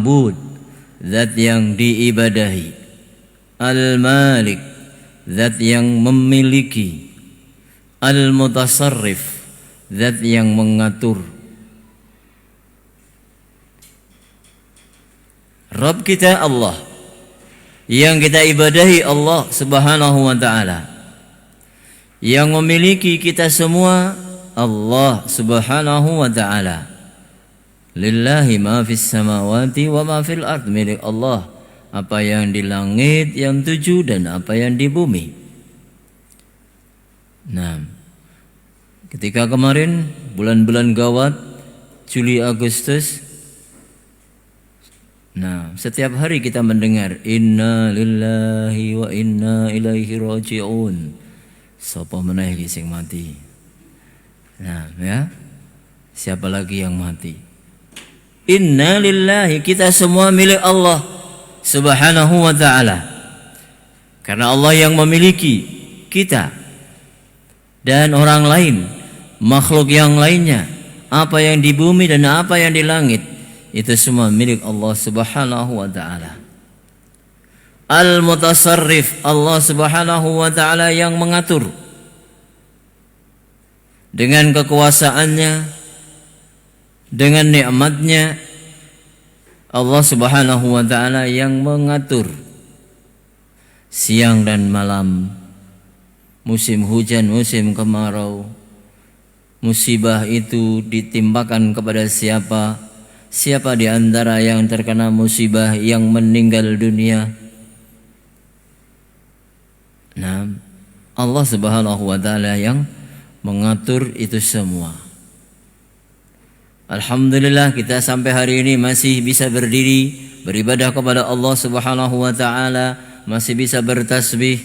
al-ma'bud, zat yang diibadahi, al-malik, zat yang memiliki, al-mutasarrif, zat yang mengatur. Rabb kita Allah, yang kita ibadahi Allah Subhanahu wa ta'ala. Yang memiliki kita semua Allah Subhanahu wa ta'ala. Lillahi ma fis samawati wa ma fil ard, milik Allah apa yang di langit yang 7 dan apa yang di bumi. Nah, ketika kemarin bulan-bulan gawat Juli Agustus, nah, setiap hari kita mendengar inna lillahi wa inna ilaihi raji'un. Sapa meneh iki sing mati? Nah, ya. Siapa lagi yang mati? Inna lillahi, kita semua milik Allah Subhanahu wa ta'ala. Karena Allah yang memiliki kita dan orang lain, makhluk yang lainnya, apa yang di bumi dan apa yang di langit, itu semua milik Allah Subhanahu wa ta'ala. Al-mutasarrif, Allah Subhanahu wa ta'ala yang mengatur dengan kekuasaannya, dengan nikmatnya. Allah Subhanahu wa ta'ala yang mengatur siang dan malam, musim hujan, musim kemarau. Musibah itu ditimpakan kepada siapa? Siapa di antara yang terkena musibah yang meninggal dunia? Nah, Allah Subhanahu wa ta'ala yang mengatur itu semua. Alhamdulillah kita sampai hari ini masih bisa berdiri beribadah kepada Allah Subhanahu wa ta'ala, masih bisa bertasbih.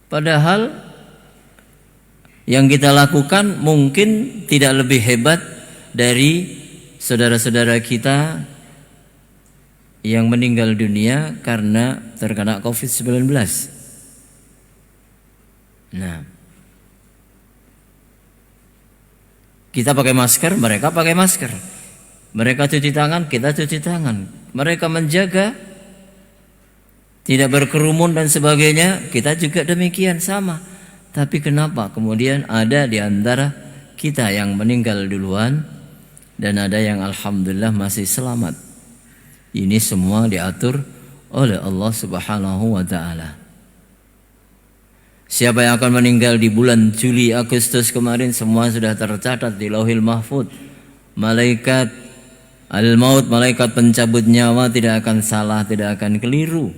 Padahal yang kita lakukan mungkin tidak lebih hebat dari saudara-saudara kita yang meninggal dunia karena terkena COVID-19. Nah, kita pakai masker, mereka pakai masker. Mereka cuci tangan, kita cuci tangan. Mereka menjaga tidak berkerumun dan sebagainya, kita juga demikian sama. Tapi kenapa kemudian ada di antara kita yang meninggal duluan dan ada yang alhamdulillah masih selamat? Ini semua diatur oleh Allah Subhanahu wa ta'ala. Siapa yang akan meninggal di bulan Juli Agustus kemarin semua sudah tercatat di Lauhil Mahfuz. Malaikat al-maut, malaikat pencabut nyawa tidak akan salah, tidak akan keliru.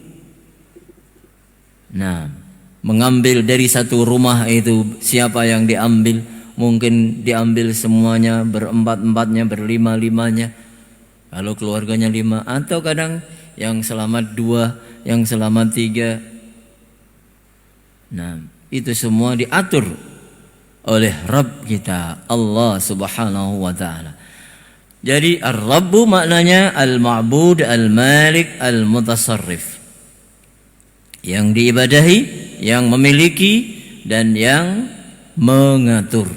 Nah, mengambil dari satu rumah itu siapa yang diambil? Mungkin diambil semuanya, berempat-empatnya, berlima-limanya. Kalau keluarganya 5, atau kadang yang selamat 2, yang selamat 3. Nah, itu semua diatur oleh Rabb kita Allah Subhanahu wa ta'ala. Jadi Ar-Rabbu maknanya Al-Ma'bud, Al-Malik, Al-Mutasarrif, yang diibadahi, yang memiliki dan yang mengatur.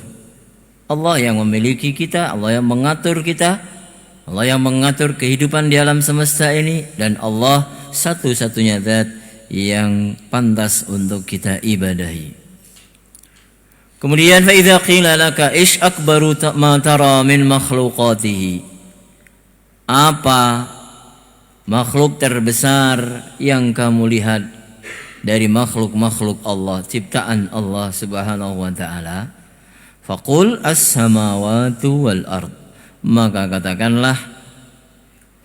Allah yang memiliki kita, Allah yang mengatur kita, Allah yang mengatur kehidupan di alam semesta ini, dan Allah satu-satunya zat yang pantas untuk kita ibadahi. Kemudian fa idza qila laka ish akbaru ma tara min makhluqatihi, apa makhluk terbesar yang kamu lihat dari makhluk-makhluk Allah, ciptaan Allah Subhanahu wa ta'ala? Faqul as-samawati wal ard, maka katakanlah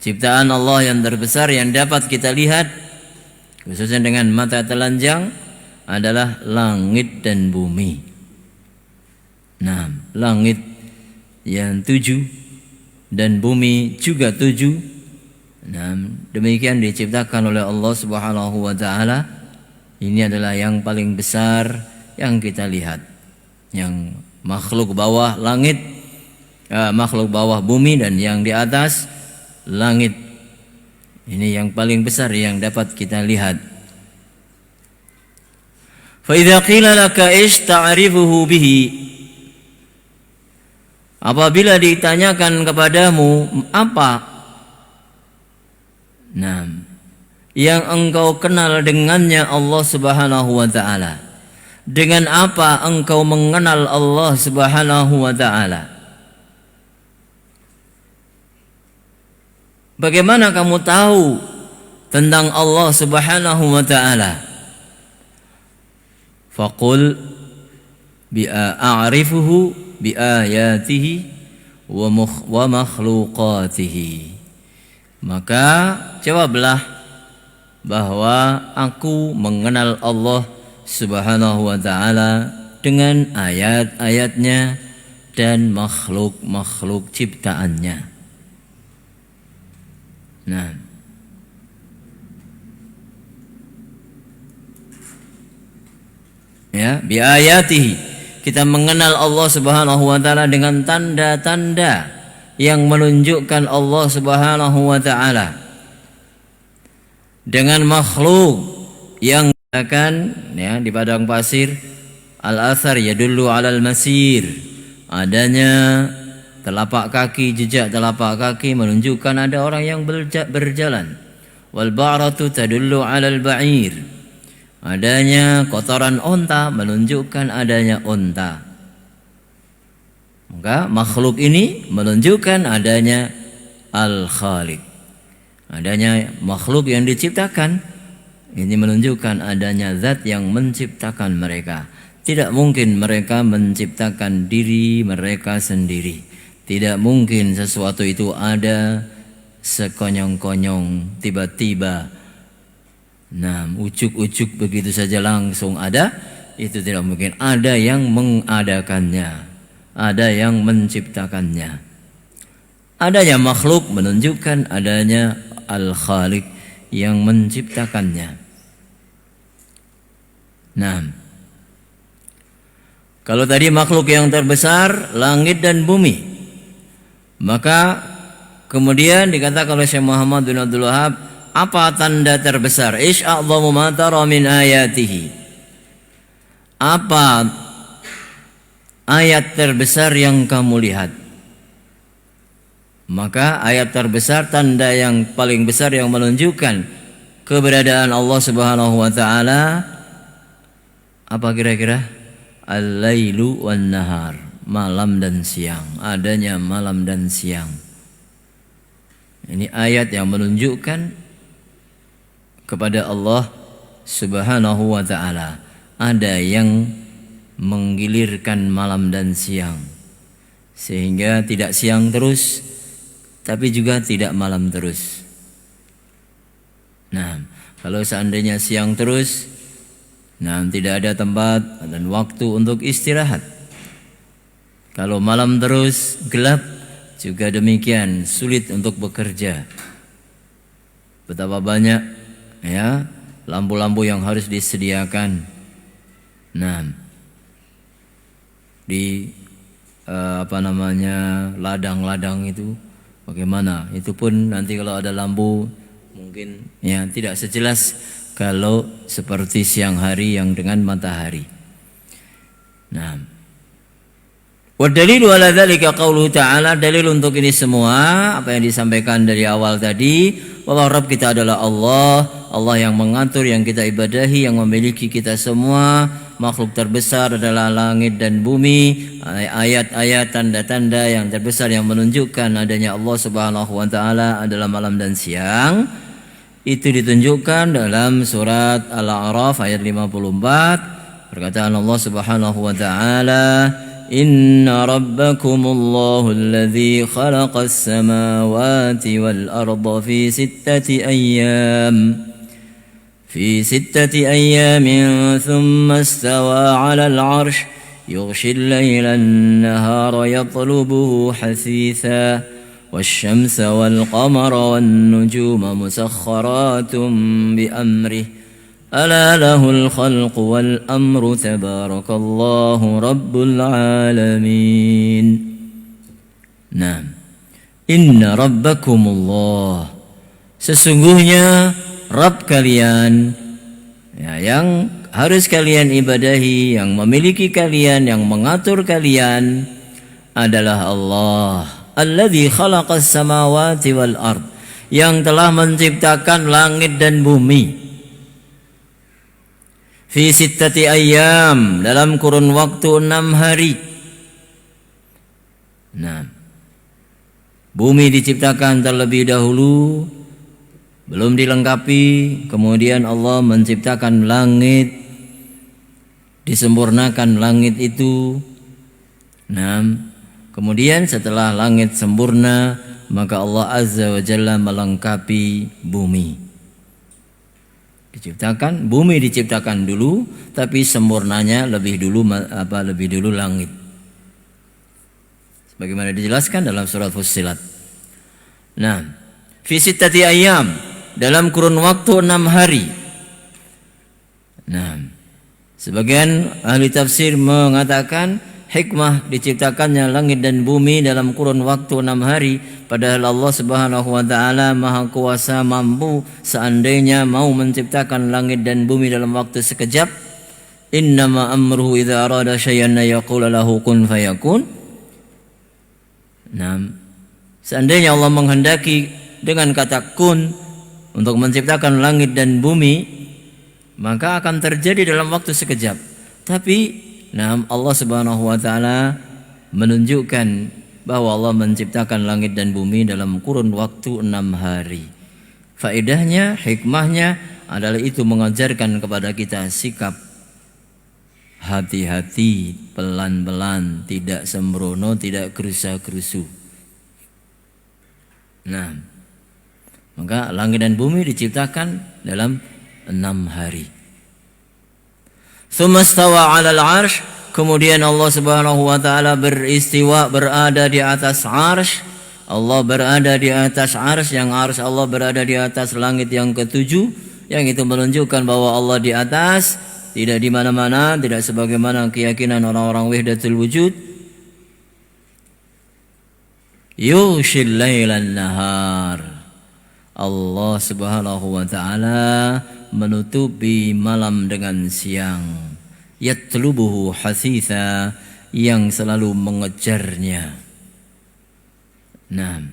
ciptaan Allah yang terbesar yang dapat kita lihat khususnya dengan mata telanjang adalah langit dan bumi. Nah, langit yang 7 dan bumi juga 7. Nah, demikian diciptakan oleh Allah Subhanahu wa ta'ala. Ini adalah yang paling besar yang kita lihat. Yang makhluk bawah langit, makhluk bawah bumi, dan yang di atas langit. Ini yang paling besar yang dapat kita lihat. Fa idza qila laka ish ta'rifuhu bihi, apabila ditanyakan kepadamu apa Nah, yang engkau kenal dengannya Allah Subhanahu wa taala. Dengan apa engkau mengenal Allah Subhanahu wa taala? Bagaimana kamu tahu tentang Allah Subhanahu wa taala? Faqul a'rifuhu bi ayatihi wa makhluqatihi. Maka jawablah bahwa aku mengenal Allah Subhanahu wa taala dengan ayat-ayatnya dan makhluk-makhluk ciptaannya. Nah, ya, bi ayatihi, kita mengenal Allah Subhanahu wa taala dengan tanda-tanda yang menunjukkan Allah Subhanahu wa taala. Dengan makhluk yang akan, ya, di padang pasir, al-athar yadullu 'alal masir, adanya telapak kaki, jejak telapak kaki menunjukkan ada orang yang berjalan. Wal ba'ratu tadullu 'alal ba'ir, adanya kotoran onta menunjukkan adanya onta. Maka makhluk ini menunjukkan adanya al-khaliq, adanya makhluk yang diciptakan. Ini menunjukkan adanya zat yang menciptakan mereka. Tidak mungkin mereka menciptakan diri mereka sendiri. Tidak mungkin sesuatu itu ada sekonyong-konyong tiba-tiba. Nah, ujuk-ujuk begitu saja langsung ada. Itu tidak mungkin. Ada yang mengadakannya, ada yang menciptakannya. Adanya makhluk menunjukkan adanya al-khaliq yang menciptakannya. Nah, kalau tadi makhluk yang terbesar langit dan bumi, maka kemudian dikatakan oleh Syekh Muhammad bin Abdul Wahab, apa tanda terbesar? Ish a'dhamu ma tara min ayatihi. Apa ayat terbesar yang kamu lihat? Maka ayat terbesar, tanda yang paling besar yang menunjukkan keberadaan Allah Subhanahu wa taala, apa kira-kira? Al-lailu wan nahar, malam dan siang, adanya malam dan siang. Ini ayat yang menunjukkan kepada Allah Subhanahu wa taala. Ada yang menggilirkan malam dan siang, sehingga tidak siang terus, tapi juga tidak malam terus. Nah, kalau seandainya siang terus, nah, tidak ada tempat dan waktu untuk istirahat. Kalau malam terus gelap, juga demikian, sulit untuk bekerja. Betapa banyak, ya, lampu-lampu yang harus disediakan. Nah, di ladang-ladang itu bagaimana? Itu pun nanti kalau ada lampu mungkin, ya, tidak sejelas kalau seperti siang hari yang dengan matahari. Nah, wa dalilu ala dzalika qauluhu ta'ala, dalil untuk ini semua apa yang disampaikan dari awal tadi, bahwa Rabb kita adalah Allah, Allah yang mengatur, yang kita ibadahi, yang memiliki kita semua. Makhluk terbesar adalah langit dan bumi. Ayat-ayat, tanda-tanda yang terbesar yang menunjukkan adanya Allah Subhanahu wa taala adalah malam dan siang. Itu ditunjukkan dalam surat Al-A'raf ayat 54. Perkataan Allah Subhanahu wa taala, "Inna rabbakumullahu alladzi khalaqas samawati wal arda fi sittati ayyam." في 6 أيام ثم استوى على العرش يغشي الليل النهار يطلبه حثيثا والشمس والقمر والنجوم مسخرات بأمره ألا له الخلق والأمر تبارك الله رب العالمين. Nah, inna rabbakumullah, sesungguhnya Rabb kalian, ya, yang harus kalian ibadahi, yang memiliki kalian, yang mengatur kalian adalah Allah. Alladzi khalaqas samawati wal ard, yang telah menciptakan langit dan bumi. Fi sittati ayyam, dalam kurun waktu 6 hari. Nah, bumi diciptakan terlebih dahulu, belum dilengkapi, kemudian Allah menciptakan langit, disempurnakan langit itu. Nah, kemudian setelah langit sempurna, maka Allah Azza wa Jalla melengkapi bumi. Bumi diciptakan dulu, tapi sempurnanya lebih dulu langit. Sebagaimana dijelaskan dalam surat Fussilat. Nah, fi sittati ayyam, dalam kurun waktu 6 hari. Nah, sebagian ahli tafsir mengatakan hikmah diciptakannya langit dan bumi dalam kurun waktu 6 hari, padahal Allah Subhanahu wa taala Maha Kuasa, mampu seandainya mau menciptakan langit dan bumi dalam waktu sekejap. Innama amruhu idza arada syai'an yaqulu lahu kun fayakun. Nah, seandainya Allah menghendaki dengan kata kun untuk menciptakan langit dan bumi, maka akan terjadi dalam waktu sekejap. Tapi Allah Subhanahu wa taala menunjukkan bahwa Allah menciptakan langit dan bumi dalam kurun waktu 6 hari. Faedahnya, hikmahnya adalah itu mengajarkan kepada kita sikap hati-hati, pelan-pelan, tidak sembrono, tidak gerusa-gerusu. Nah, maka langit dan bumi diciptakan dalam 6 hari. Tsumma stawa 'alal 'arsy, kemudian Allah Subhanahu wa taala beristiwa, berada di atas 'arsy. Allah berada di atas 'arsy, yang 'arsy Allah berada di atas langit yang ketujuh, yang itu menunjukkan bahwa Allah di atas, tidak di mana-mana, tidak sebagaimana keyakinan orang-orang wahdatul wujud. Yushil lailan nahar, Allah Subhanahu wa taala menutupi malam dengan siang. Yatlubuhu hasitha, yang selalu mengejarnya. Nah,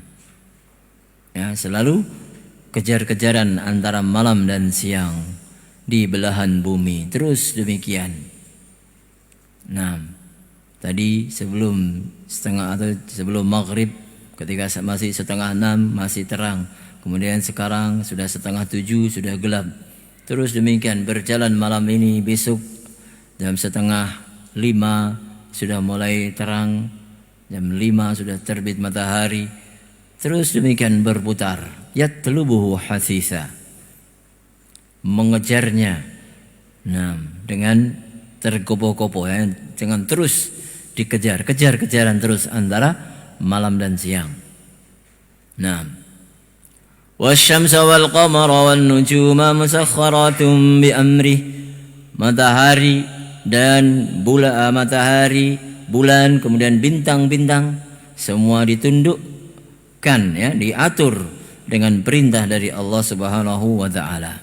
ya, selalu kejar-kejaran antara malam dan siang di belahan bumi, terus demikian. Nah, tadi sebelum maghrib, ketika masih 5:30 masih terang, kemudian sekarang sudah 6:30 sudah gelap. Terus demikian berjalan malam ini, besok jam 4:30 sudah mulai terang, jam 5 sudah terbit matahari. Terus demikian berputar. Yatlubuhu hasisa, mengejarnya. Nah, dengan tergopoh-gopoh, ya, dengan terus kejar-kejaran terus antara malam dan siang. Nah, wasyamsa wal qamara wan nujuma musakhkharatun bi amrih, matahari dan bulan, kemudian bintang-bintang, semua ditundukkan, ya, diatur dengan perintah dari Allah Subhanahu wa taala.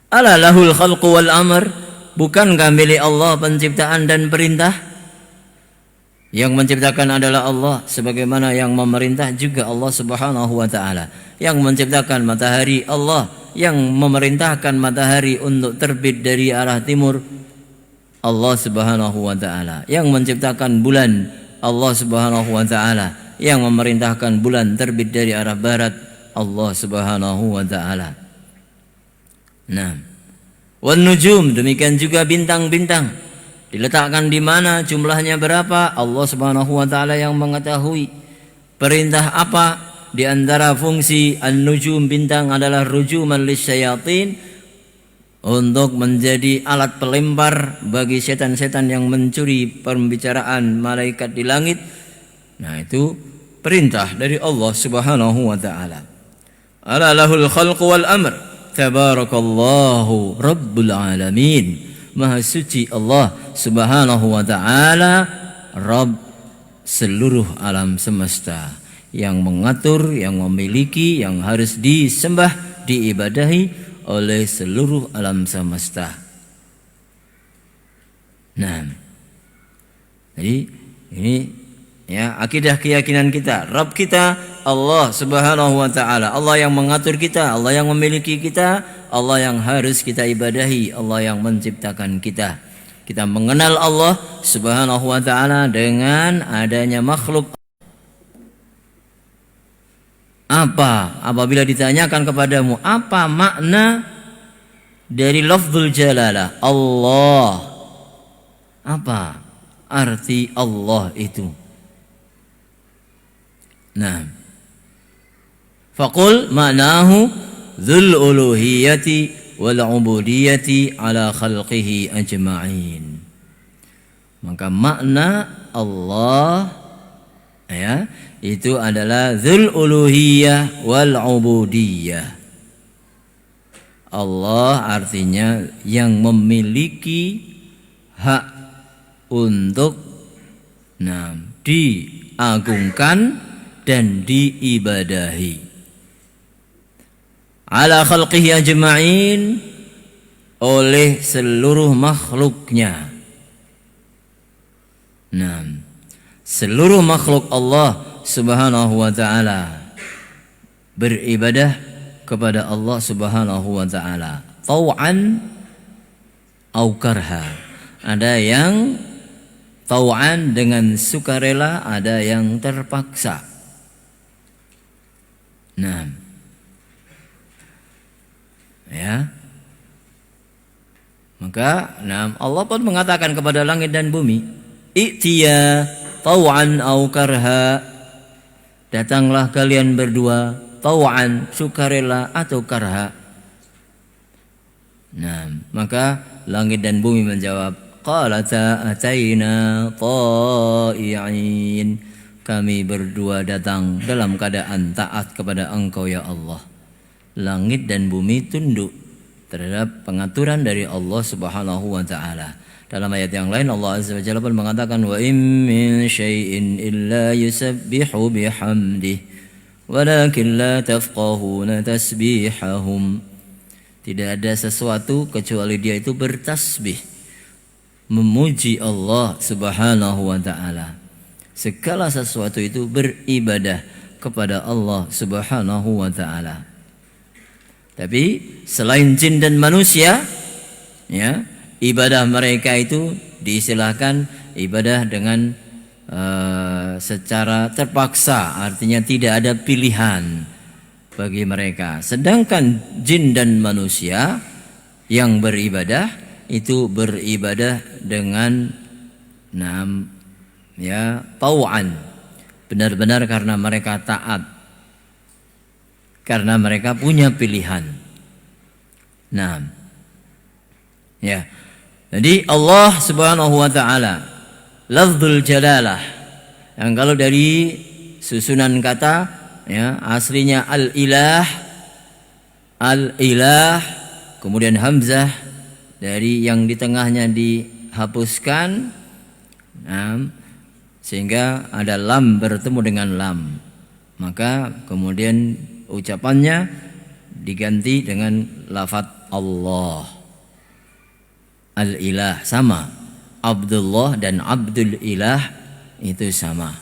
Ala lahul khalqu wal amr, bukankah milik Allah penciptaan dan perintah? Yang menciptakan adalah Allah, sebagaimana yang memerintah juga Allah Subhanahu wa taala. Yang menciptakan matahari Allah, yang memerintahkan matahari untuk terbit dari arah timur Allah Subhanahu wa taala. Yang menciptakan bulan Allah Subhanahu wa taala, yang memerintahkan bulan terbit dari arah barat Allah Subhanahu wa taala. Nah, wan nujum, demikian juga bintang-bintang, diletakkan di mana, jumlahnya berapa, Allah Subhanahu wa taala yang mengetahui. Perintah apa? Di antara fungsi an-nujum, bintang, adalah rujuman lisyayatin, untuk menjadi alat pelempar bagi setan-setan yang mencuri pembicaraan malaikat di langit. Nah, itu perintah dari Allah Subhanahu wa taala. Ala lahul khalqu wal amr, tabarakallahu rabbul alamin. Maha suci Allah Subhanahu wa taala, Rabb seluruh alam semesta, yang mengatur, yang memiliki, yang harus disembah, diibadahi oleh seluruh alam semesta. Nah, jadi ini, ya, akidah keyakinan kita, Rabb kita Allah Subhanahu wa taala. Allah yang mengatur kita, Allah yang memiliki kita, Allah yang harus kita ibadahi, Allah yang menciptakan kita. Kita mengenal Allah Subhanahu wa taala dengan adanya makhluk. Apa? Apabila ditanyakan kepadamu, apa makna dari lafzul jalalah Allah? Apa arti Allah itu? Nah, faqul ma'nahu dzul uluhiyati wal ubudiyati ala khalqihi ajma'in. Maka makna Allah ya itu adalah dzul uluhiyah wal ubudiyah. Allah artinya yang memiliki hak untuk diagungkan dan diibadahi. Ala khalqihi ajma'in, oleh seluruh makhluknya. Seluruh makhluk Allah Subhanahu wa ta'ala beribadah kepada Allah Subhanahu wa ta'ala tau'an au karha. Ada yang tau'an dengan sukarela, ada yang terpaksa. Ya. Maka Allah pun mengatakan kepada langit dan bumi, "I'tiya tau'an au karha." Datanglah kalian berdua, tau'an, sukarela atau karha. Maka langit dan bumi menjawab, qalata ataina ta'i'in. Kami berdua datang dalam keadaan taat kepada Engkau ya Allah. Langit dan bumi tunduk terhadap pengaturan dari Allah Subhanahu wa taala. Dalam ayat yang lain Allah Azza wa Jalla pun mengatakan, wa in min syai'in illa yusabbihu bihamdihi walakin la tafqahuna tasbihahum. Tidak ada sesuatu kecuali dia itu bertasbih, memuji Allah Subhanahu wa taala. Segala sesuatu itu beribadah kepada Allah Subhanahu wa taala. Tapi selain jin dan manusia, ya, ibadah mereka itu diistilahkan ibadah dengan secara terpaksa, artinya tidak ada pilihan bagi mereka. Sedangkan jin dan manusia yang beribadah itu beribadah dengan tau'an, benar-benar karena mereka taat, karena mereka punya pilihan. Jadi Allah Subhanahu wa taala lafzul jalalah, yang kalau dari susunan kata aslinya al-ilah, kemudian hamzah dari yang di tengahnya dihapuskan, sehingga ada lam bertemu dengan lam, maka kemudian ucapannya diganti dengan lafaz Allah. Al-ilah sama, Abdullah dan Abdul Ilah itu sama.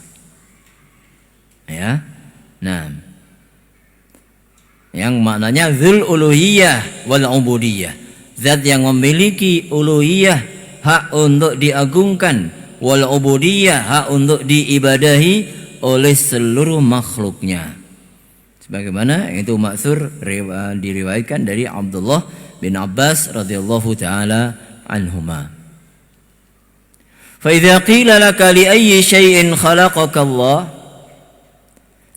Yang maknanya dzul uluhiyah wal ubudiyah, zat yang memiliki uluhiyah, hak untuk diagungkan, wal ubudiyah, hak untuk diibadahi oleh seluruh makhluknya. Sebagaimana itu maksur diriwayatkan dari Abdullah bin Abbas radhiyallahu taala anhuma. Fa idza qila laka li ayyi syai'in khalaqaka Allah,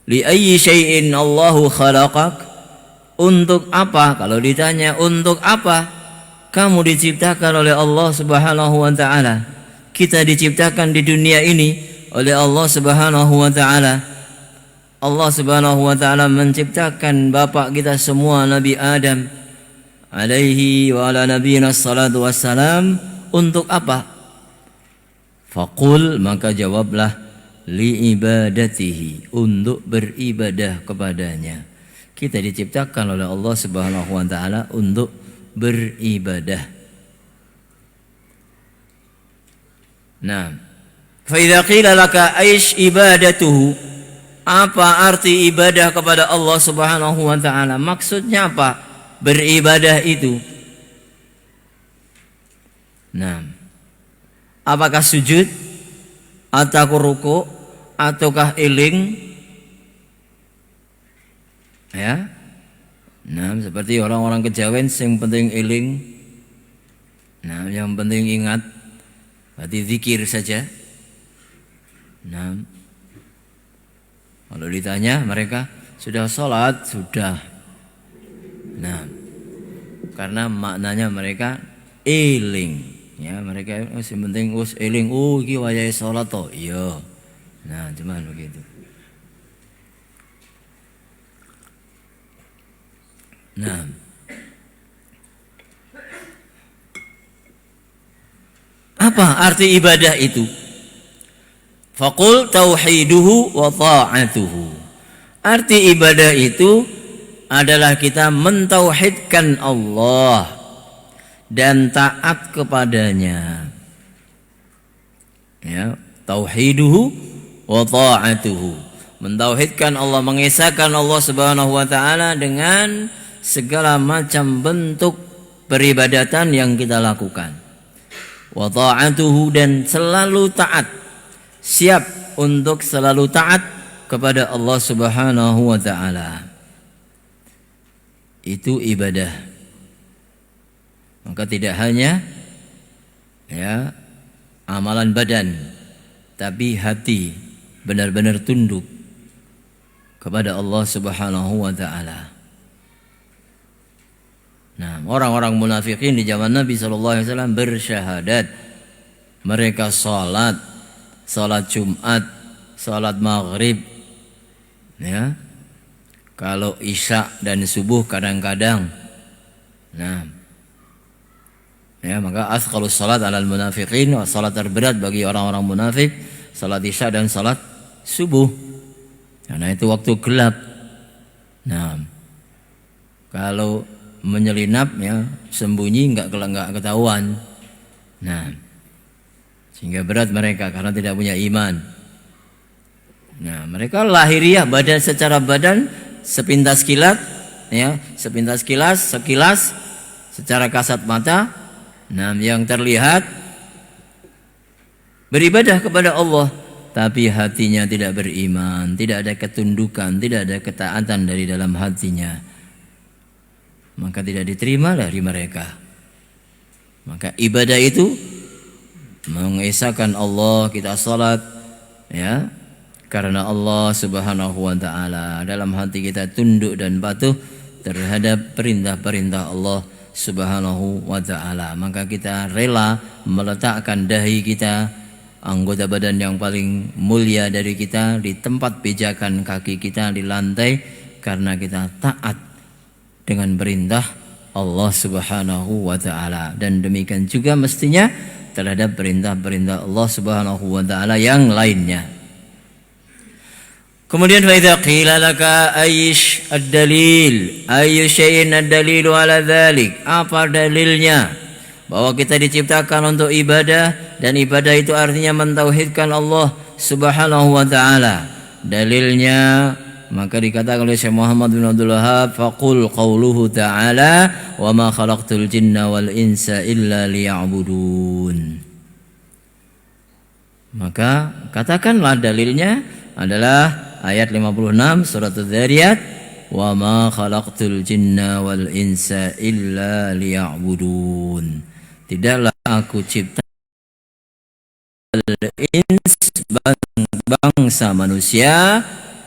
li ayyi syai'in Allahu khalaqak, untuk apa, kalau ditanya untuk apa kamu diciptakan oleh Allah Subhanahu wa taala, kita diciptakan di dunia ini oleh Allah Subhanahu wa taala. Allah Subhanahu wa taala menciptakan bapak kita semua Nabi Adam alaihi wa ala nabiyina salatu wassalam untuk apa? Faqul, maka jawablah, li ibadatihi, untuk beribadah kepadanya. Kita diciptakan oleh Allah Subhanahu wa taala untuk beribadah. Fa idza qila laka aish ibadatuhu, Apa arti ibadah kepada Allah Subhanahu wa taala? Maksudnya apa? Beribadah itu. Nah, apakah sujud atau ruku ataukah iling? Ya. Nah, seperti orang-orang kejawen yang penting iling. Nah, yang penting ingat, berarti zikir saja. Nah, kalau ditanya mereka sudah sholat, sudah. Nah, karena maknanya mereka eling, ya mereka yang penting us eling, iki wayahe sholat toh, iya. Nah, cuman begitu. Nah, apa arti ibadah itu? Faqul tauhiduhu wa ta'atuhu. Arti ibadah itu adalah kita mentauhidkan Allah dan taat kepadanya. Ya, tauhiduhu wa ta'atuhu. Mentauhidkan Allah, mengesahkan Allah Subhanahu wa taala dengan segala macam bentuk peribadatan yang kita lakukan. Wa ta'atuhu, dan selalu taat. Siap untuk selalu taat kepada Allah Subhanahu wa taala. Itu ibadah. Maka tidak hanya ya amalan badan, tapi hati benar-benar tunduk kepada Allah Subhanahu wa taala. Nah, orang-orang munafikin di zaman Nabi sallallahu alaihi wasallam bersyahadat mereka salat Jumat, salat maghrib, ya. Kalau isya dan subuh kadang-kadang. Nah, ya, maka asqalus salat alal munafiqin, salat terberat bagi orang-orang munafik, salat isya dan salat subuh. Karena itu waktu gelap. Nah, kalau menyelinap, ya sembunyi nggak ketahuan. Nah, sehingga berat mereka karena tidak punya iman. Nah, mereka lahiriah badan, secara badan sepintas kilat, ya sepintas sekilas secara kasat mata. Nah, yang terlihat beribadah kepada Allah, tapi hatinya tidak beriman, tidak ada ketundukan, tidak ada ketaatan dari dalam hatinya. Maka tidak diterima dari mereka. Maka ibadah itu mengesahkan Allah, kita salat, ya karena Allah Subhanahu wa taala, dalam hati kita tunduk dan patuh terhadap perintah-perintah Allah Subhanahu wa taala. Maka kita rela meletakkan dahi kita, anggota badan yang paling mulia dari kita, di tempat pijakan kaki kita di lantai, karena kita taat dengan perintah Allah Subhanahu wa taala. Dan demikian juga mestinya terhadap perintah-perintah Allah Subhanahu wa taala yang lainnya. Kemudian fa idza qila laka ayyish ad-dalil, ayyu syai'in ad-dalilu ala dzalik? Apa dalilnya bahwa kita diciptakan untuk ibadah, dan ibadah itu artinya mentauhidkan Allah Subhanahu wa taala? Dalilnya, maka dikatakan oleh Syekh Muhammad bin Abdul Wahhab, faqul qauluhu ta'ala wa ma khalaqtul jinna wal insa illa liya'budun. Maka katakanlah dalilnya adalah ayat 56 surat Az-Zariyat, wa ma khalaqtul jinna wal insa illa liya'budun. Tidaklah aku cipta al-ins, bangsa manusia,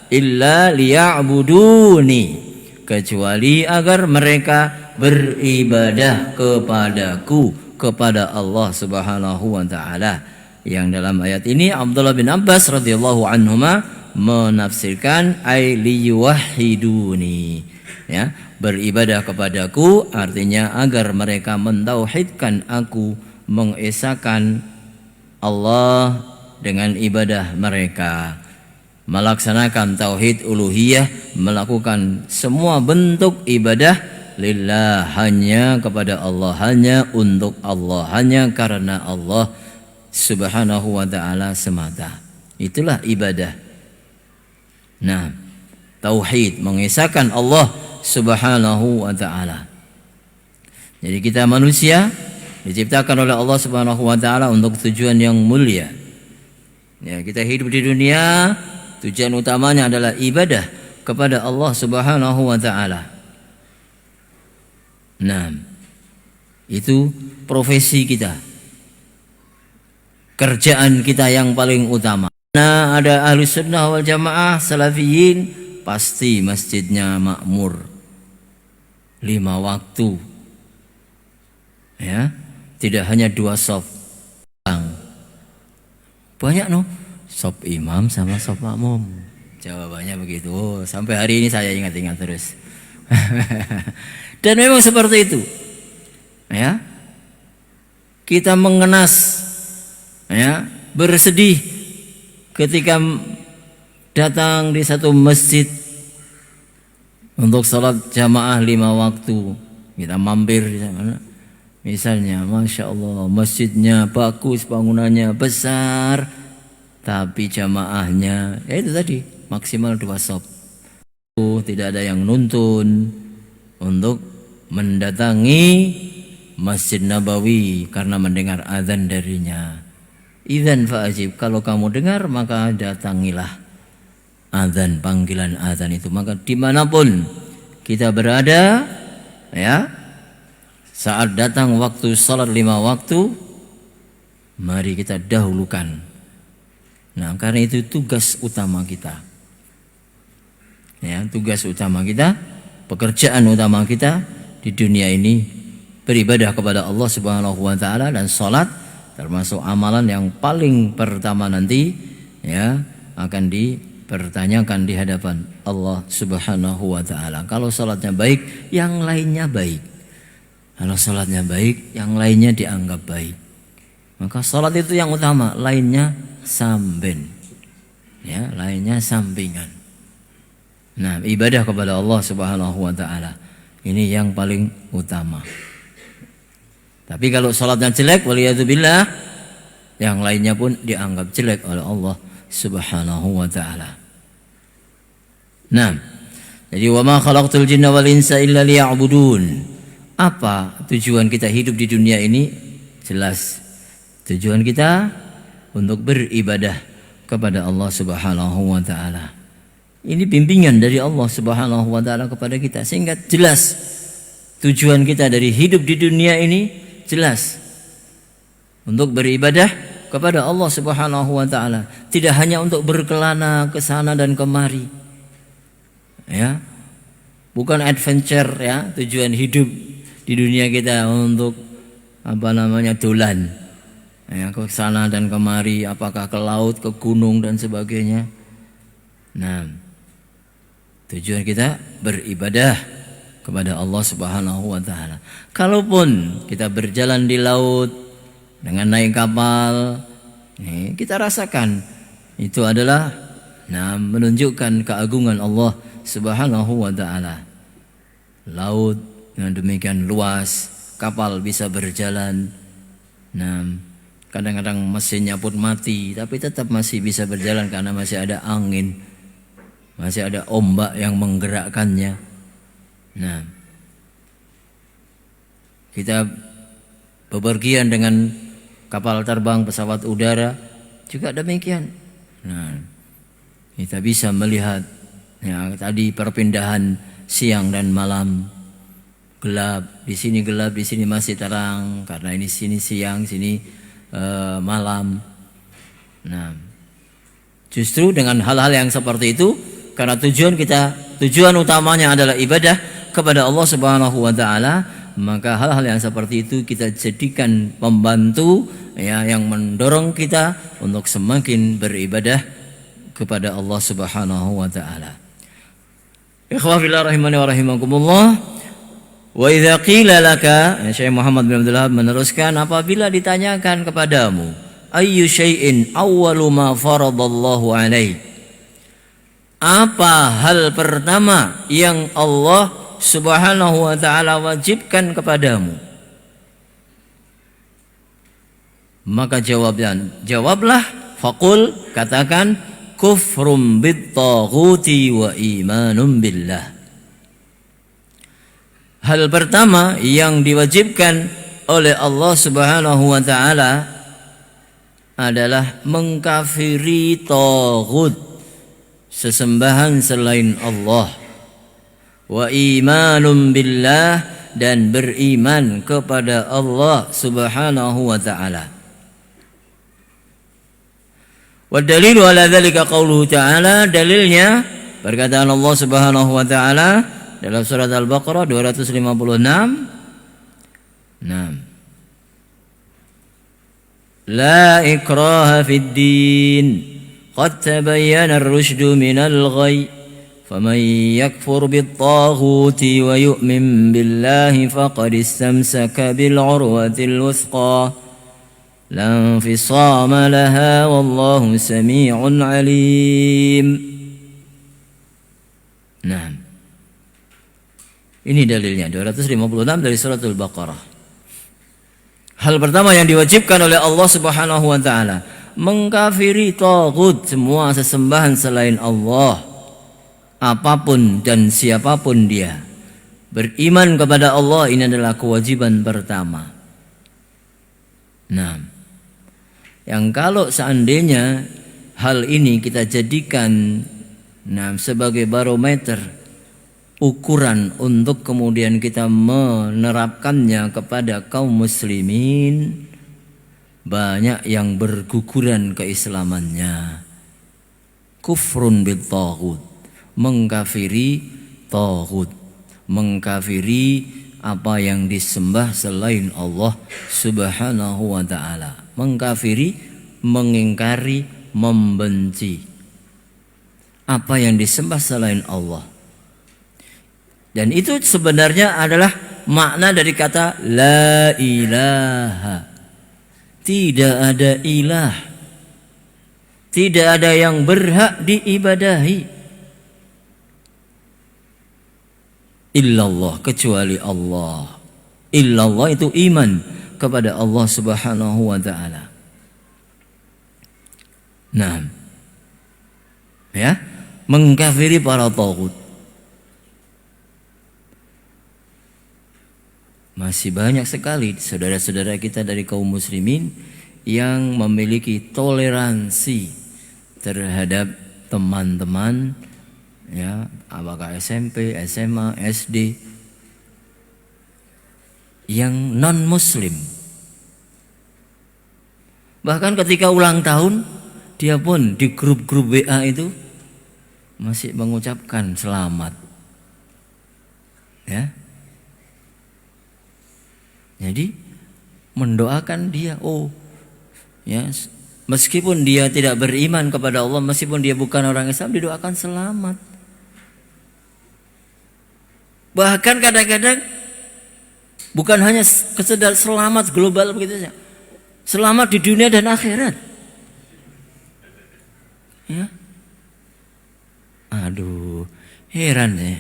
illa liya'buduni, kecuali agar mereka beribadah kepadaku, kepada Allah Subhanahu wa taala. Yang dalam ayat ini Abdullah bin Abbas radhiyallahu anhuma menafsirkan ay liyuwahhiduni, ya, beribadah kepadaku artinya agar mereka mentauhidkan aku, mengesahkan Allah dengan ibadah mereka, melaksanakan tauhid uluhiyah, melakukan semua bentuk ibadah lillah, hanya kepada Allah, hanya untuk Allah, hanya karena Allah Subhanahu wa ta'ala semata. Itulah ibadah. Nah, tauhid, mengesahkan Allah Subhanahu wa taala. Jadi kita manusia diciptakan oleh Allah Subhanahu wa taala untuk tujuan yang mulia. Ya, kita hidup di dunia, tujuan utamanya adalah ibadah kepada Allah Subhanahu wa taala. Nah, itu profesi kita. Kerjaan kita yang paling utama. Nah, ada ahli sunnah wal jamaah salafiyin, pasti masjidnya makmur 5 waktu. Ya, tidak hanya 2 shop. Banyak shop imam sama shop makmum. Jawabannya begitu. Sampai hari ini saya ingat-ingat terus. Dan memang seperti itu. Ya. Kita mengenas, ya, bersedih ketika datang di satu masjid untuk salat jamaah 5 waktu. Kita mampir di sana. Misalnya, Masya Allah, masjidnya bagus, bangunannya besar, tapi jamaahnya, ya itu tadi, maksimal 2 shop. Tidak ada yang nuntun untuk mendatangi Masjid Nabawi karena mendengar azan darinya. Idzan fa'ajib, kalau kamu dengar maka datangilah azan, panggilan azan itu. Maka dimanapun kita berada, ya, saat datang waktu salat 5 waktu, mari kita dahulukan. Nah, karena itu tugas utama kita. Ya, tugas utama kita, pekerjaan utama kita di dunia ini beribadah kepada Allah Subhanahu wa taala, dan salat termasuk amalan yang paling pertama nanti, ya, akan dipertanyakan di hadapan Allah Subhanahu wa taala. Kalau salatnya baik, yang lainnya baik. Kalau salatnya baik, yang lainnya dianggap baik. Maka salat itu yang utama, lainnya samben. Ya, lainnya sampingan. Nah, ibadah kepada Allah Subhanahu wa taala ini yang paling utama. Tapi kalau salatnya jelek, waliyadzubillah, yang lainnya pun dianggap jelek oleh Allah Subhanahu wa taala. Nah, jadi wa ma khalaqtul jinna wal insa illa liya'budun. Apa tujuan kita hidup di dunia ini? Jelas. Tujuan kita untuk beribadah kepada Allah Subhanahu wa taala. Ini bimbingan dari Allah Subhanahu wa taala kepada kita, sehingga jelas tujuan kita dari hidup di dunia ini, jelas untuk beribadah kepada Allah Subhanahu wa taala, tidak hanya untuk berkelana ke sana dan kemari. Ya. Bukan adventure, ya, tujuan hidup di dunia kita untuk dolan, ya, ke sana dan kemari, apakah ke laut, ke gunung dan sebagainya. Nah, tujuan kita beribadah kepada Allah Subhanahu wa taala. Kalaupun kita berjalan di laut dengan naik kapal, kita rasakan itu adalah, nah, menunjukkan keagungan Allah Subhanahu wa taala. Laut yang demikian luas, kapal bisa berjalan. Nah, kadang-kadang mesinnya pun mati, tapi tetap masih bisa berjalan karena masih ada angin, masih ada ombak yang menggerakkannya. Nah, kita bepergian dengan kapal terbang, pesawat udara juga demikian. Nah, kita bisa melihat, ya, tadi perpindahan siang dan malam. Gelap, di sini gelap, di sini masih terang, karena ini sini siang, sini malam. Nah, justru dengan hal-hal yang seperti itu, karena tujuan utamanya adalah ibadah kepada Allah Subhanahu wa taala, maka hal-hal yang seperti itu kita jadikan pembantu, ya, yang mendorong kita untuk semakin beribadah kepada Allah Subhanahu wa taala. Ikhwah fillah rahimani wa rahimakumullah. Wa idza qila laka, Syekh Muhammad bin Abdul Wahab meneruskan, apabila ditanyakan kepadamu, ayyu syai'in awwalu ma faradallahu alaik, apa hal pertama yang Allah Subhanahu wa taala wajibkan kepadamu? Maka jawablah, faqul, katakan, kufrum bit-taghuti wa imanun billah. Hal pertama yang diwajibkan oleh Allah Subhanahu wa taala adalah mengkafiri taghut, sesembahan selain Allah, wa imanun billah, dan beriman kepada Allah Subhanahu wa taala. Wa dalilu ala dzalika qauluhu ta'ala, dalilnya perkataan Allah Subhanahu wa taala dalam surat Al-Baqarah 256. La ikraha fid din qad tabayyana ar-rusydu minal ghayy faman yakfur bit-taghuti wa yu'min billahi faqad istamsaka bil 'urwatil wuthqa la infisama laha wallahu samii'un 'alim. Ini dalilnya 256 dari surat Al-Baqarah. Hal pertama yang diwajibkan oleh Allah Subhanahu wa taala, mengkafiri taghut, semua sesembahan selain Allah, apapun dan siapapun dia. Beriman kepada Allah, ini adalah kewajiban pertama. Yang kalau seandainya hal ini kita jadikan sebagai barometer, ukuran untuk kemudian kita menerapkannya kepada kaum muslimin, banyak yang berguguran keislamannya. Kufrun bil taghut, mengkafiri taghut, mengkafiri apa yang disembah selain Allah Subhanahu wa taala, mengkafiri, mengingkari, membenci apa yang disembah selain Allah. Dan itu sebenarnya adalah makna dari kata la ilaha. Tidak ada ilah, tidak ada yang berhak diibadahi illallah, kecuali Allah. Illallah itu iman kepada Allah Subhanahu wa taala. Mengkafiri para taghut. Masih banyak sekali saudara-saudara kita dari kaum muslimin yang memiliki toleransi terhadap teman-teman, apakah SMP, SMA, SD, yang non muslim. Bahkan ketika ulang tahun, dia pun di grup-grup WA itu masih mengucapkan selamat. Jadi mendoakan dia, meskipun dia tidak beriman kepada Allah, meskipun dia bukan orang Islam, didoakan selamat. Bahkan kadang-kadang bukan hanya sekedar selamat global begitu saja, selamat di dunia dan akhirat. Heran ya.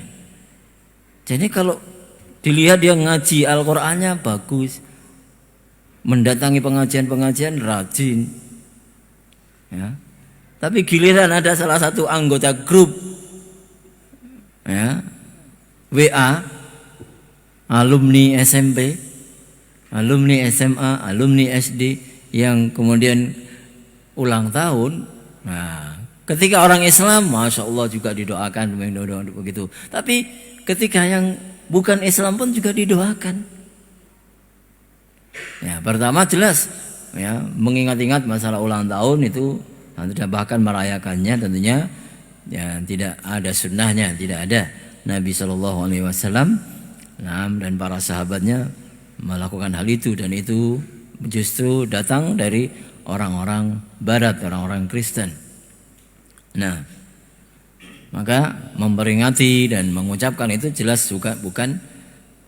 Jadi kalau dilihat dia ngaji Al-Qur'annya bagus, mendatangi pengajian-pengajian rajin, tapi giliran ada salah satu anggota grup WA, alumni SMP, alumni SMA, alumni SD yang kemudian ulang tahun, ketika orang Islam, masya Allah juga didoakan begitu. Tapi ketika yang bukan Islam pun juga didoakan. Pertama jelas, mengingat-ingat masalah ulang tahun itu, bahkan merayakannya tentunya tidak ada sunnahnya, tidak ada. Nabi SAW dan para sahabatnya melakukan hal itu, dan itu justru datang dari orang-orang Barat, orang-orang Kristen. Maka memperingati dan mengucapkan itu jelas juga bukan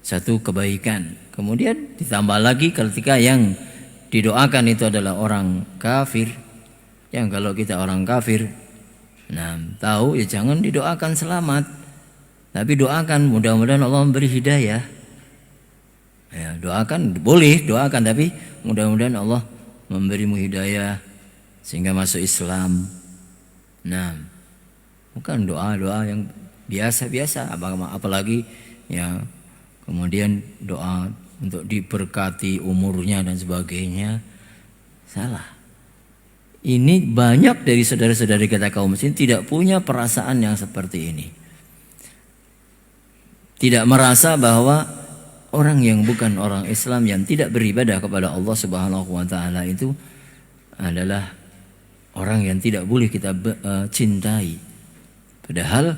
satu kebaikan. Kemudian ditambah lagi ketika yang didoakan itu adalah orang kafir, yang kalau kita orang kafir, tahu jangan didoakan selamat, tapi doakan mudah-mudahan Allah memberi hidayah. Doakan boleh, doakan, tapi mudah-mudahan Allah memberimu hidayah sehingga masuk Islam. Nah, bukan doa-doa yang biasa-biasa, apalagi ya kemudian doa untuk diberkati umurnya dan sebagainya. Salah. Ini banyak dari saudara-saudari kita kaum muslimin tidak punya perasaan yang seperti ini. Tidak merasa bahwa orang yang bukan orang Islam yang tidak beribadah kepada Allah Subhanahu wa taala itu adalah orang yang tidak boleh kita cintai. Padahal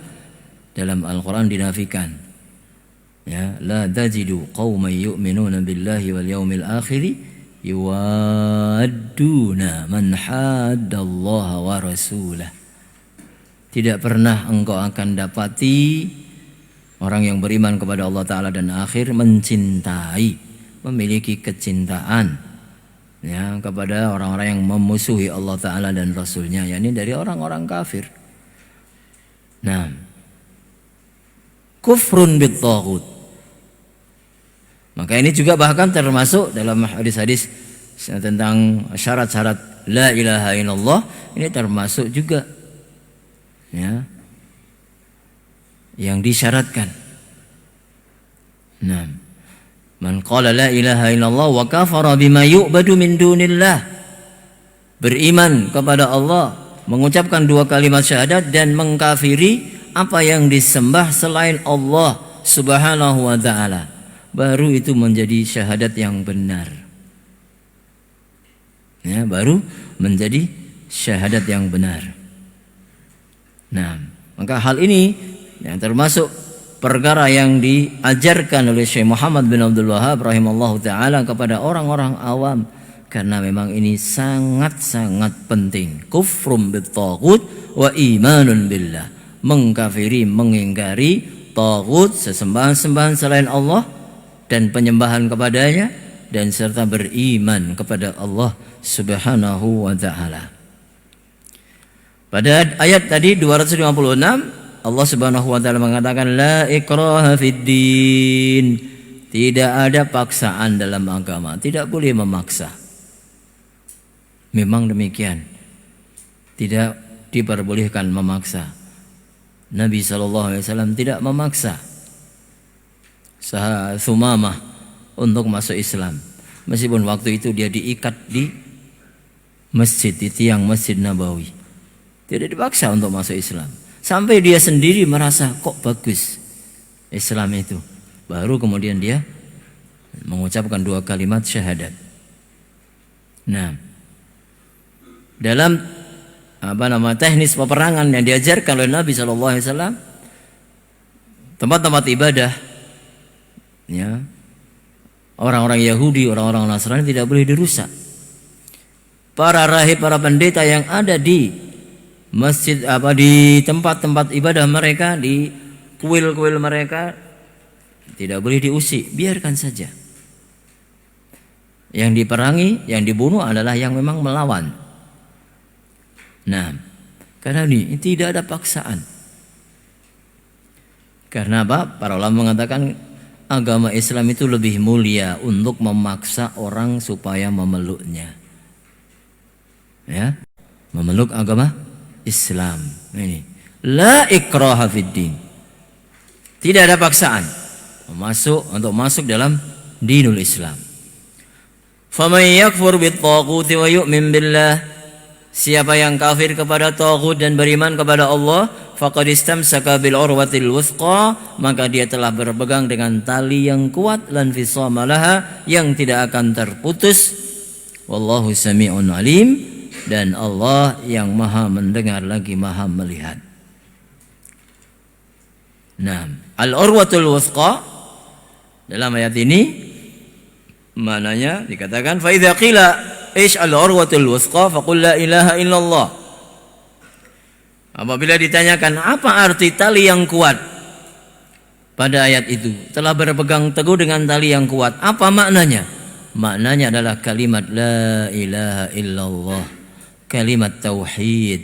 dalam Al-Qur'an dinafikan. Ya, la tajidu qauman yu'minuna billahi wal yaumil akhir yuwadduna man haddallaha wa rasulah. Tidak pernah engkau akan dapati orang yang beriman kepada Allah Ta'ala dan akhir mencintai, memiliki kecintaan ya, kepada orang-orang yang memusuhi Allah Ta'ala dan Rasulnya, yakni dari orang-orang kafir. Nah, kufrun bit-taghut. Maka ini juga bahkan termasuk dalam hadis-hadis tentang syarat-syarat la ilaha illallah, ini termasuk juga ya yang disyaratkan. Nah, man qala la ilaha illallah wa kafara bima yu'badu min dunillah, beriman kepada Allah, mengucapkan dua kalimat syahadat dan mengkafiri apa yang disembah selain Allah Subhanahu wa taala, baru itu menjadi syahadat yang benar. Ya, baru menjadi syahadat yang benar. Nah, maka hal ini yang termasuk perkara yang diajarkan oleh Syekh Muhammad bin Abdul Wahhab rahimallahu taala kepada orang-orang awam, karena memang ini sangat-sangat penting. Kufrum bit-taghut wa imanun billah, mengkafiri, mengingkari taghut, sesembahan-sembahan selain Allah dan penyembahan kepadanya, dan serta beriman kepada Allah Subhanahu wa taala. Pada ayat tadi 256 Allah Subhanahu wa taala mengatakan la ikraha fid din. Tidak ada paksaan dalam agama, tidak boleh memaksa. Memang demikian. Tidak diperbolehkan memaksa. Nabi SAW tidak memaksa Sumamah untuk masuk Islam. Meskipun waktu itu dia diikat di masjid, di tiang Masjid Nabawi. Tidak dipaksa untuk masuk Islam. Sampai dia sendiri merasa kok bagus Islam itu. Baru kemudian dia mengucapkan dua kalimat syahadat. Nah, dalam teknis peperangan yang diajarkan oleh Nabi SAW, tempat-tempat ibadah, ya, orang-orang Yahudi, orang-orang Nasrani tidak boleh dirusak. Para rahib, para pendeta yang ada di masjid di tempat-tempat ibadah mereka, di kuil-kuil mereka, tidak boleh diusik, biarkan saja. Yang diperangi, yang dibunuh adalah yang memang melawan. Nah, karena ini tidak ada paksaan. Karena apa? Para ulama mengatakan agama Islam itu lebih mulia untuk memaksa orang supaya memeluknya. Ya, memeluk agama Islam. Ini la ikraha fid din. Tidak ada paksaan untuk masuk dalam dinul Islam. Faman yakfur bit-taghuti wa yu'min billah, siapa yang kafir kepada taghut dan beriman kepada Allah, faqad istamsaka bil urwatil wuthqa, maka dia telah berpegang dengan tali yang kuat, lan fisama laha, yang tidak akan terputus. Wallahu sami'un alim, dan Allah yang maha mendengar lagi maha melihat. Nah, al-urwatul wuthqa dalam ayat ini maknanya dikatakan fa idza qila ish al-urwatul wuthqa faqul la ilaha illallah. Apabila ditanyakan apa arti tali yang kuat pada ayat itu, telah berpegang teguh dengan tali yang kuat, apa maknanya? Maknanya adalah kalimat la ilaha illallah, kalimat tauhid,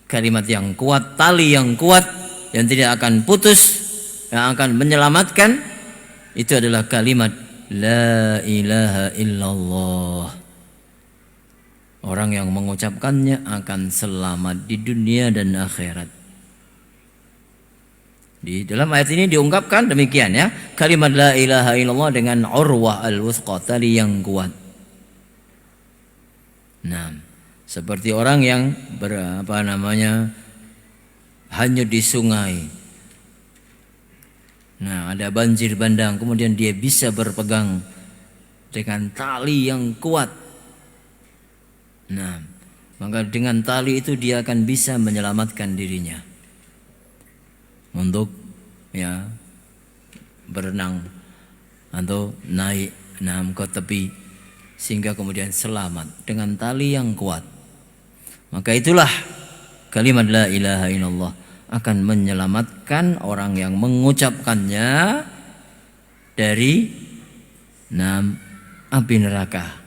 kalimat yang kuat, tali yang kuat yang tidak akan putus, yang akan menyelamatkan, itu adalah kalimat la ilaha illallah. Orang yang mengucapkannya akan selamat di dunia dan akhirat. Di dalam ayat ini diungkapkan demikian ya, kalimat la ilaha illallah dengan urwah al-wuthqa, tali yang kuat. Nah, seperti orang yang hanyut di sungai. Nah, ada banjir bandang, kemudian dia bisa berpegang dengan tali yang kuat. Nah, maka dengan tali itu dia akan bisa menyelamatkan dirinya untuk berenang atau naik ke tepi sehingga kemudian selamat dengan tali yang kuat. Maka itulah kalimat la ilaha illallah akan menyelamatkan orang yang mengucapkannya dari api neraka.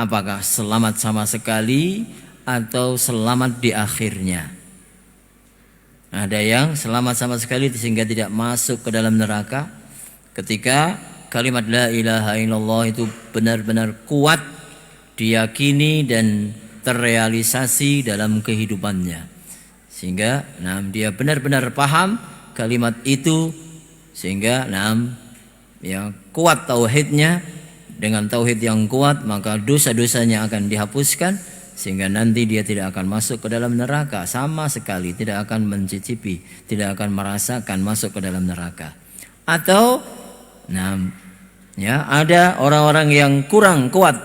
Apakah selamat sama sekali atau selamat di akhirnya? Ada yang selamat sama sekali sehingga tidak masuk ke dalam neraka ketika kalimat la ilaha illallah itu benar-benar kuat diyakini dan terrealisasi dalam kehidupannya, sehingga dia benar-benar paham kalimat itu, sehingga kuat tauhidnya. Dengan tauhid yang kuat maka dosa-dosanya akan dihapuskan, sehingga nanti dia tidak akan masuk ke dalam neraka sama sekali, tidak akan mencicipi, tidak akan merasakan masuk ke dalam neraka. Atau ada orang-orang yang kurang kuat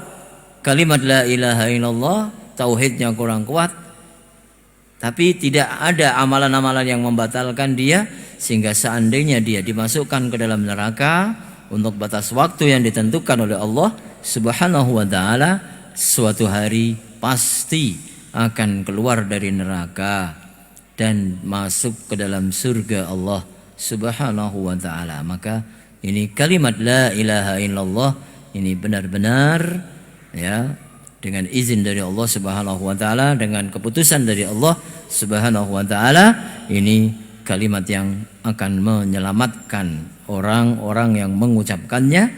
kalimat la ilaha illallah, tauhidnya kurang kuat, tapi tidak ada amalan-amalan yang membatalkan dia, sehingga seandainya dia dimasukkan ke dalam neraka untuk batas waktu yang ditentukan oleh Allah Subhanahu wa taala, suatu hari pasti akan keluar dari neraka dan masuk ke dalam surga Allah Subhanahu wa taala. Maka ini kalimat la ilaha illallah ini benar-benar dengan izin dari Allah Subhanahu wa taala, dengan keputusan dari Allah Subhanahu wa taala, ini kalimat yang akan menyelamatkan orang-orang yang mengucapkannya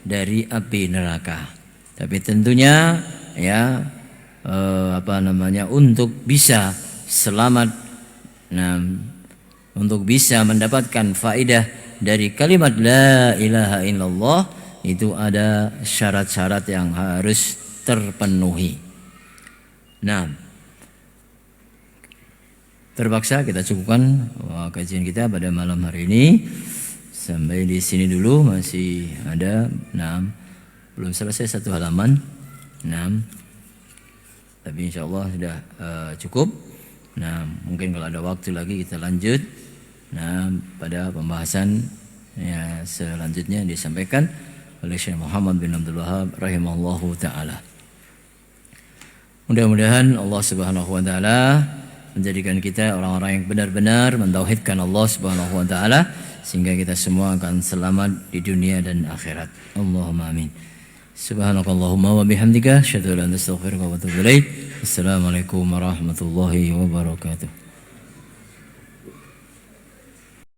dari api neraka. Tapi tentunya untuk bisa selamat, untuk bisa mendapatkan faedah dari kalimat la ilaha illallah itu ada syarat-syarat yang harus terpenuhi. Terpaksa kita cukupkan kajian kita pada malam hari ini. Sampai di sini dulu, masih ada belum selesai satu halaman. Tapi insya Allah sudah cukup. Mungkin kalau ada waktu lagi kita lanjut pada pembahasan selanjutnya yang disampaikan oleh Syekh Muhammad bin Abdul Wahhab rahimahullahu taala. Mudah-mudahan Allah Subhanahu wa taala menjadikan kita orang-orang yang benar-benar mentauhidkan Allah Subhanahu wa taala, sehingga kita semua akan selamat di dunia dan akhirat. Allahumma amin. Subhanakallahumma wa bihamdika asyhadu an la ilaha illa anta astaghfiruka wa atubu ilaik. Assalamualaikum warahmatullahi wabarakatuh.